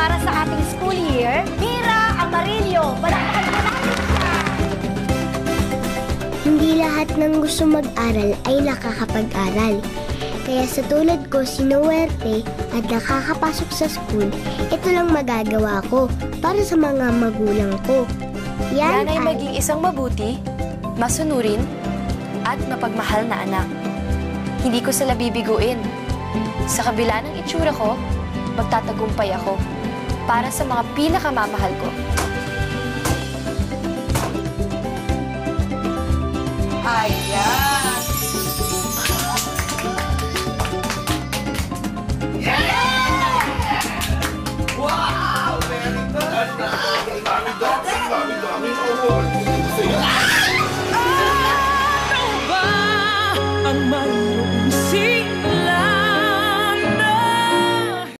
para sa ating school year, Mira Amarillo. Palakpakan po natin siya. Hindi lahat ng gusto mag-aral ay nakakapag-aral. Kaya sa tulad ko, sinuwerte at nakakapasok sa school, ito lang magagawa ko para sa mga magulang ko. Yan ay maging isang mabuti, masunurin, at mapagmahal na anak. Hindi ko sila bibiguin. Sa kabila ng itsura ko, magtatagumpay ako para sa mga pinakamamahal ko. Ayan!